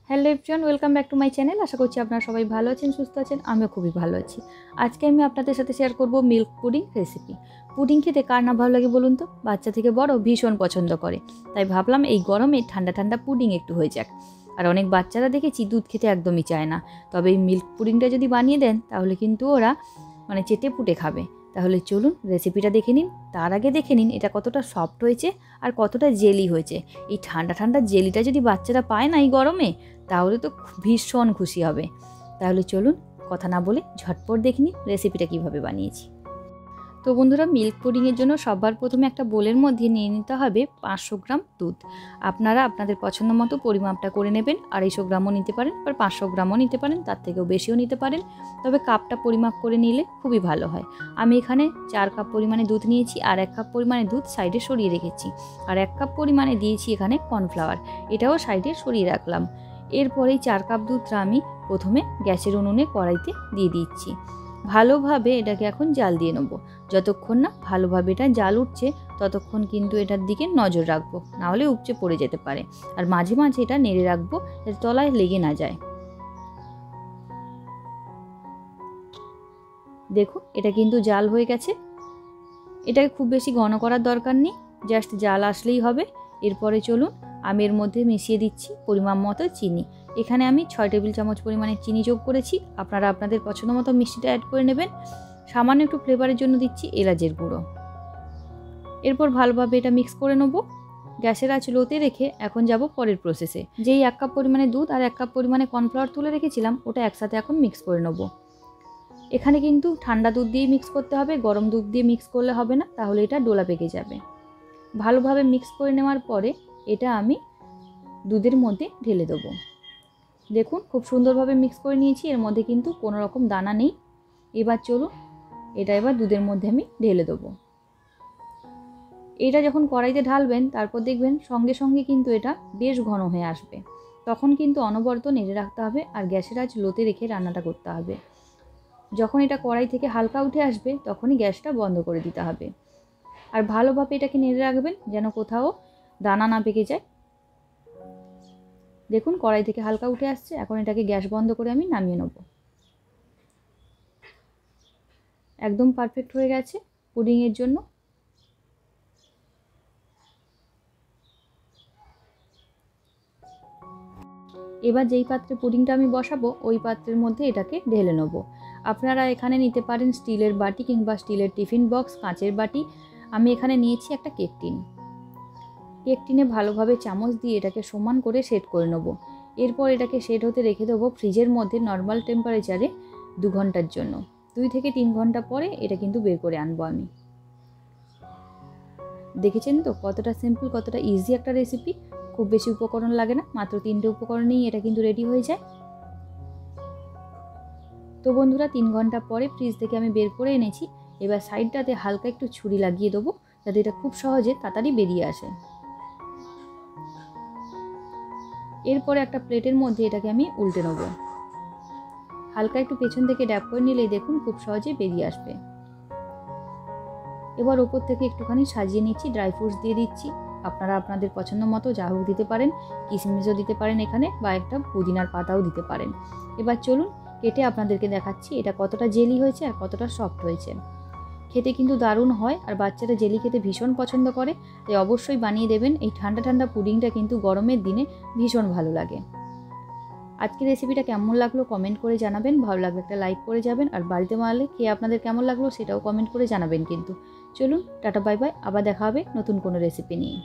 Hello everyone, welcome back to my channel. আশা করছি আপনারা সবাই ভালো আছেন, সুস্থ আছেন। আমিও খুবই ভালো আছি। আজকে আমি আপনাদের সাথে শেয়ার করব মিল্ক পুডিং রেসিপি। পুডিং খেতে কার না ভালো লাগে বলুন তো? বাচ্চা থেকে বড় ভীষণ পছন্দ করে। তাই ভাবলাম এই গরমে ঠান্ডা ঠান্ডা পুডিং একটু হয়ে যাক। আর অনেক বাচ্চারা দেখেছি দুধ খেতে একদমই চায় না, তবে এই মিল্ক পুডিংটা যদি বানিয়ে দেন তাহলে কিন্তু ওরা চেটে পুটে খাবে। তাহলে চলুন রেসিপিটা দেখে নিন। তার আগে দেখে নিন এটা কতটা সফট হয়েছে আর কতটা জেলি হয়েছে। এই ঠান্ডা ঠান্ডা জেলিটা যদি বাচ্চারা পায় না এই গরমে, তাহলে তো ভীষণ খুশি হবে। তাহলে চলুন কথা না বলে ঝটপট দেখে নিন রেসিপিটা কীভাবে বানিয়েছি। তো বন্ধুরা, মিল্ক পুডিংয়ের জন্য সবার প্রথমে একটা বোলের মধ্যে নিয়ে নিতে হবে 500 গ্রাম দুধ। আপনারা আপনাদের পছন্দ মতো পরিমাপটা করে নেবেন। 250 গ্রামও নিতে পারেন, বা 500 গ্রামও নিতে পারেন, তার থেকেও বেশিও নিতে পারেন। তবে কাপটা পরিমাপ করে নিলে খুবই ভালো হয়। আমি এখানে 4 কাপ পরিমাণে দুধ নিয়েছি, আর 1 কাপ পরিমাণে দুধ সাইডে সরিয়ে রেখেছি। আর 1 কাপ পরিমাণে দিয়েছি এখানে কর্নফ্লাওয়ার, এটাও সাইডে সরিয়ে রাখলাম। এরপরেই 4 কাপ দুধটা আমি প্রথমে গ্যাসের উনুনে কড়াইতে দিয়ে দিচ্ছি। ভালোভাবে এটাকে এখন জাল দিয়ে নেব। যতক্ষণ না ভালোভাবে এটা জাল উঠছে ততক্ষণ কিন্তু এটার দিকে নজর রাখবো, নাহলে উপচে পড়ে যেতে পারে। আর মাঝে মাঝে এটা নেড়ে রাখবো যাতে তলায় লেগে না যায়। দেখুন এটা কিন্তু জাল হয়ে গেছে। এটাকে খুব বেশি ঘন করার দরকার নেই, জাস্ট জাল আসলেই হবে। এরপরে চলুন আমি এর মধ্যে মিশিয়ে দিচ্ছি পরিমাণ মতো চিনি। এখানে আমি 6 টেবিল চামচ পরিমাণে চিনি যোগ করেছি। আপনারা আপনাদের পছন্দ মতো মিষ্টিটা অ্যাড করে নেবেন। সামান্য একটু ফ্লেভারের জন্য দিচ্ছি এলাচের গুঁড়ো। এরপর ভালোভাবে এটা মিক্স করে নেব। গ্যাসের আঁচ লোতে রেখে এখন যাব পরের প্রসেসে। যেই 1 কাপ পরিমাণে দুধ আর 1 কাপ পরিমাণে কর্নফ্লাওয়ার তুলে রেখেছিলাম, ওটা একসাথে এখন মিক্স করে নেব। এখানে কিন্তু ঠান্ডা দুধ দিয়ে মিক্স করতে হবে, গরম দুধ দিয়ে মিক্স করলে হবে না, তাহলে এটা ডোলা পেকে যাবে। ভালোভাবে মিক্স করে নেওয়ার পরে এটা আমি দুধের মধ্যে ঢেলে দেবো। দেখুন খুব সুন্দরভাবে মিক্স করে নিয়েছি, এর মধ্যে কিন্তু কোনো রকম দানা নেই। এবার চলুন এটা এবার দুধের মধ্যে আমি ঢেলে দেবো। এটা যখন কড়াইতে ঢালবেন তারপর দেখবেন সঙ্গে সঙ্গে কিন্তু এটা বেশ ঘন হয়ে আসবে। তখন কিন্তু অনবরত নেড়ে রাখতে হবে, আর গ্যাসের আঁচ লোতে রেখে রান্নাটা করতে হবে। যখন এটা কড়াই থেকে হালকা উঠে আসবে তখনই গ্যাসটা বন্ধ করে দিতে হবে। আর ভালোভাবে এটাকে নেড়ে রাখবেন যেন কোথাও দানা না পেকে যায়। দেখুন কড়াই থেকে হালকা উঠে আসছে, এখন এটাকে গ্যাস বন্ধ করে আমি নামিয়ে নেব। একদম পারফেক্ট হয়ে গেছে পুডিংয়ের জন্য। এবার যেই পাত্রে পুডিংটা আমি বসাবো ওই পাত্রের মধ্যে এটাকে ঢেলে নেব। আপনারা এখানে নিতে পারেন স্টিলের বাটি কিংবা স্টিলের টিফিন বক্স, কাঁচের বাটি। আমি এখানে নিয়েছি একটা কেক টিন। কেক টিনে ভালোভাবে চামচ দিয়ে এটাকে সমান করে সেট করে নেব। এরপর এটাকে সেট হতে রেখে দেবো ফ্রিজের মধ্যে নর্মাল টেম্পারেচারে 2 ঘন্টার জন্য। 2 থেকে 3 ঘন্টা পরে এটা কিন্তু বের করে আনবো আমি। দেখেছেন তো কতটা সিম্পল, কতটা ইজি একটা রেসিপি। খুব বেশি উপকরণ লাগে না, মাত্র 3টে উপকরণেই এটা কিন্তু রেডি হয়ে যায়। তো বন্ধুরা 3 ঘন্টা পরে ফ্রিজ থেকে আমি বের করে এনেছি। এবার সাইডটাতে হালকা একটু ছুরি লাগিয়ে দেবো যাতে এটা খুব সহজে তাড়াতাড়ি বেরিয়ে আসে। এরপরে একটা প্লেটের মধ্যে এটাকে আমি উল্টে নেব। হালকা একটু পেছন থেকে ড্যাপ করে নিলেই দেখুন খুব সহজে বেরিয়ে আসবে। এবার ওপর থেকে একটুখানি সাজিয়ে নিচ্ছি, ড্রাই ফ্রুটস দিয়ে দিচ্ছি। আপনারা আপনাদের পছন্দ মতো যা হোক দিতে পারেন, কিশমিশও দিতে পারেন এখানে, বা একটা পুদিনার পাতাও দিতে পারেন। এবার চলুন কেটে আপনাদেরকে দেখাচ্ছি এটা কতটা জেলি হয়েছে আর কতটা সফট হয়েছে। খেতে কিন্তু দারুণ হয়, আর বাচ্চারা জেলি খেতে ভীষণ পছন্দ করে। তাই অবশ্যই বানিয়ে দেবেন। এই ঠান্ডা ঠান্ডা পুডিংটা কিন্তু গরমের দিনে ভীষণ ভালো লাগে। আজকের রেসিপিটা কেমন লাগলো কমেন্ট করে জানাবেন। ভালো লাগলে একটা লাইক করে যাবেন, আর বাড়িতে বানালে খেয়ে আপনাদের কেমন লাগলো সেটাও কমেন্ট করে জানাবেন কিন্তু। চলুন টাটা বাই বাই, আবার দেখা হবে নতুন কোনো রেসিপি নিয়ে।